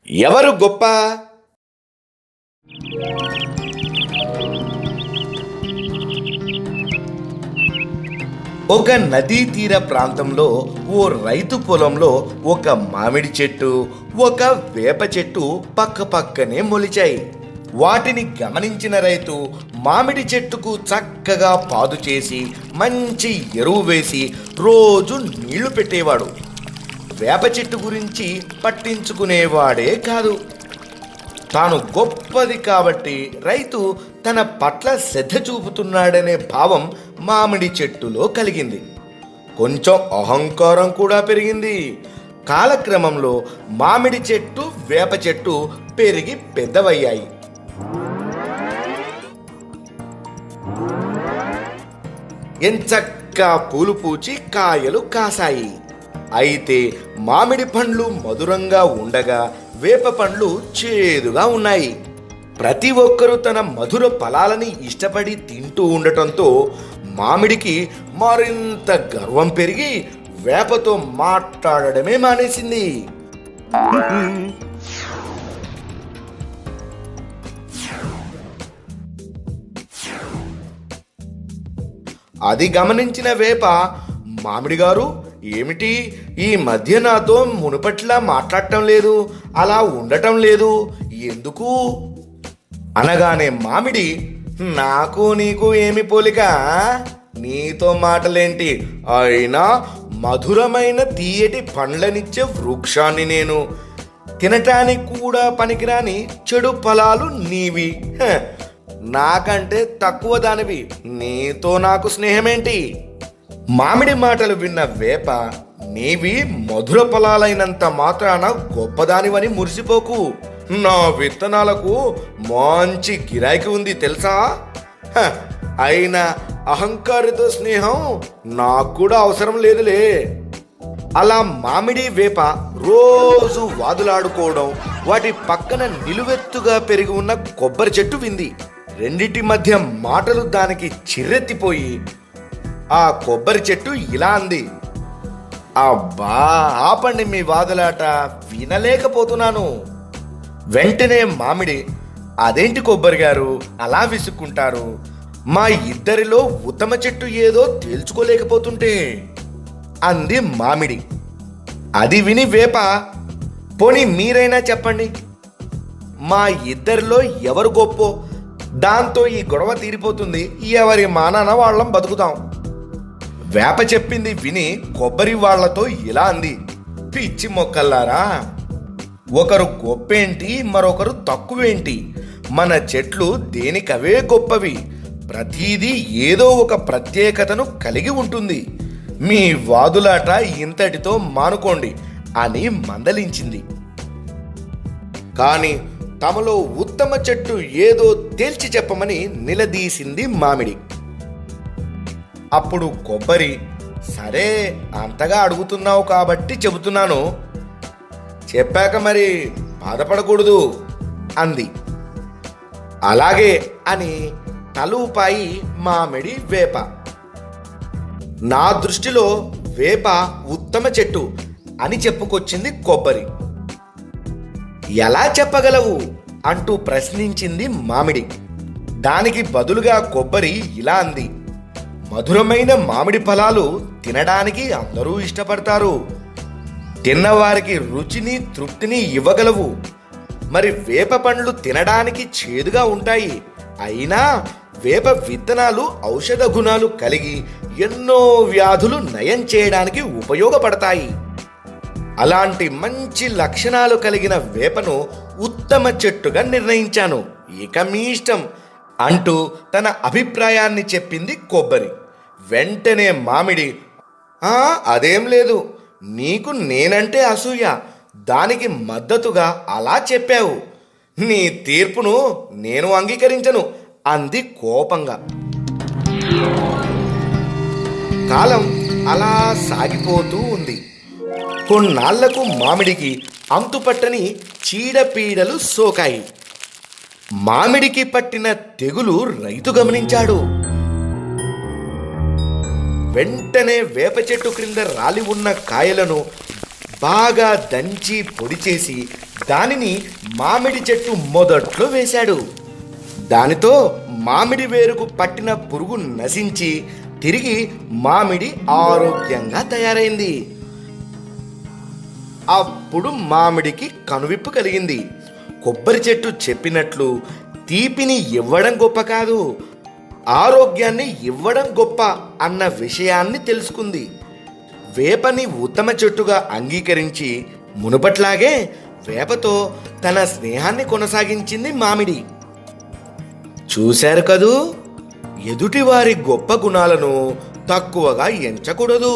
ఎవరు గొప్ప? ఒక నదీ తీర ప్రాంతంలో ఓ రైతు పొలంలో ఒక మామిడి చెట్టు, ఒక వేప చెట్టు పక్క పక్కనే మొలిచాయి. వాటిని గమనించిన రైతు మామిడి చెట్టుకు చక్కగా పాదు చేసి మంచి ఎరువు వేసి రోజు నీళ్లు పెట్టేవాడు. వేప చెట్టు గురించి పట్టించుకునేవాడే కాదు. తాను గొప్పది కాబట్టి రైతు తన పట్ల శ్రద్ధ చూపుతున్నాడనే భావం మామిడి చెట్టులో కలిగింది. కొంచెం అహంకారం కూడా పెరిగింది. కాలక్రమంలో మామిడి చెట్టు, వేప చెట్టు పెరిగి పెద్దవయ్యాయి. ఎంచక్కా పూలు పూచి కాయలు కాసాయి. అయితే మామిడి పండ్లు మధురంగా ఉండగా వేప పండ్లు చేదుగా ఉన్నాయి. ప్రతి ఒక్కరూ తన మధుర ఫలాలని ఇష్టపడి తింటూ ఉండటంతో మామిడికి మరింత గర్వం పెరిగి వేపతో మాట్లాడడమే మానేసింది. అది గమనించిన వేప, మామిడి గారు, ఏమిటి ఈ మధ్య నాతో మునుపట్లా మాట్లాడటం లేదు, అలా ఉండటం లేదు, ఎందుకు అనగానే మామిడి, నాకు నీకు ఏమి పోలిక, నీతో మాటలేంటి, అయినా మధురమైన తీయటి పండ్లనిచ్చే వృక్షాన్ని నేను, తినటానికి కూడా పనికిరాని చెడు ఫలాలు నీవి, నాకంటే తక్కువ దానివి, నీతో నాకు స్నేహమేంటి? మామిడి మాటలు విన్న వేప, నీవి మధుర ఫలాలైనంత మాత్రాన గొప్పదానివని మురిసిపోకు, నా విత్తనాలకు మంచి గిరాకీ ఉంది తెలుసా, అయినా అహంకారితో స్నేహం నాకు కూడా అవసరం లేదులే. అలా మామిడి వేప రోజు వాదులాడుకోవడం వాటి పక్కన నిలువెత్తుగా పెరిగి ఉన్న కొబ్బరి చెట్టు వింది. రెండిటి మధ్య మాటలు దానికి చిర్రెత్తిపోయి ఆ కొబ్బరి చెట్టు ఇలా అంది, అబ్బా ఆపండి మీ వాదులాట, వినలేకపోతున్నాను. వెంటనే మామిడి, అదేంటి కొబ్బరి గారు అలా విసుక్కుంటారు, మా ఇద్దరిలో ఉత్తమ చెట్టు ఏదో తేల్చుకోలేకపోతుంటే అంది మామిడి. అది విని వేప, పోనీ మీరైనా చెప్పండి, మా ఇద్దరిలో ఎవరు గొప్పో, దాంతో ఈ గొడవ తీరిపోతుంది, ఎవరి మానాన వాళ్ళం బతుకుతాం. వేప చెప్పింది విని కొబ్బరి వాళ్లతో ఇలా అంది, పిచ్చి మొక్కల్లారా, ఒకరు గొప్పేంటి మరొకరు తక్కువేంటి, మన చెట్లు దేనికవే గొప్పవి, ప్రతీదీ ఏదో ఒక ప్రత్యేకతను కలిగి ఉంటుంది, మీ వాదులాట ఇంతటితో మానుకోండి అని మందలించింది. కానీ తమలో ఉత్తమ చెట్టు ఏదో తేల్చి చెప్పమని నిలదీసింది మామిడి. అప్పుడు కొబ్బరి, సరే అంతగా అడుగుతున్నావు కాబట్టి చెబుతున్నాను, చెప్పాక మరి బాధపడకూడదు అంది. అలాగే అని తలూపాయి మామిడి వేప. నా దృష్టిలో వేప ఉత్తమ చెట్టు అని చెప్పుకొచ్చింది కొబ్బరి. ఎలా చెప్పగలవు అంటూ ప్రశ్నించింది మామిడి. దానికి బదులుగా కొబ్బరి ఇలా అంది, మధురమైన మామిడి ఫలాలు తినడానికి అందరూ ఇష్టపడతారు, తిన్నవారికి రుచిని తృప్తిని ఇవ్వగలవు, మరి వేప పండ్లు తినడానికి చేదుగా ఉంటాయి, అయినా వేప విత్తనాలు ఔషధ గుణాలు కలిగి ఎన్నో వ్యాధులు నయం చేయడానికి ఉపయోగపడతాయి, అలాంటి మంచి లక్షణాలు కలిగిన వేపను ఉత్తమ చెట్టుగా నిర్ణయించాను, ఇక మీ ఇష్టం అంటూ తన అభిప్రాయాన్ని చెప్పింది కొబ్బరి. వెంటనే మామిడి, అదేం లేదు, నీకు నేనంటే అసూయ, దానికి మద్దతుగా అలా చెప్పావు, నీ తీర్పును నేను అంగీకరించను అంది కోపంగా. కాలం అలా సాగిపోతూ ఉంది. కొన్నాళ్లకు మామిడికి అంతుపట్టని చీడపీడలు సోకాయి. మామిడికి పట్టిన తెగులు రైతు గమనించాడు. వెంటనే వేప చెట్టు క్రింద రాలి ఉన్న కాయలను బాగా దంచి పొడి చేసి దానిని మామిడి చెట్టు మొదట్లో వేశాడు. దానితో మామిడి వేరుకు పట్టిన పురుగు నశించి తిరిగి మామిడి ఆరోగ్యంగా తయారైంది. అప్పుడు మామిడికి కనువిప్పు కలిగింది. కొబ్బరి చెట్టు చెప్పినట్లు తీపిని ఇవ్వడం గొప్ప కాదు, ఆరోగ్యాన్ని ఇవ్వడం గొప్ప అన్న విషయాన్ని తెలుసుకుంది. వేపని ఉత్తమ చెట్టుగా అంగీకరించి మునుపట్లాగే వేపతో తన స్నేహాన్ని కొనసాగించింది మామిడి. చూశారు కదూ, ఎదుటివారి గొప్ప గుణాలను తక్కువగా ఎంచకూడదు.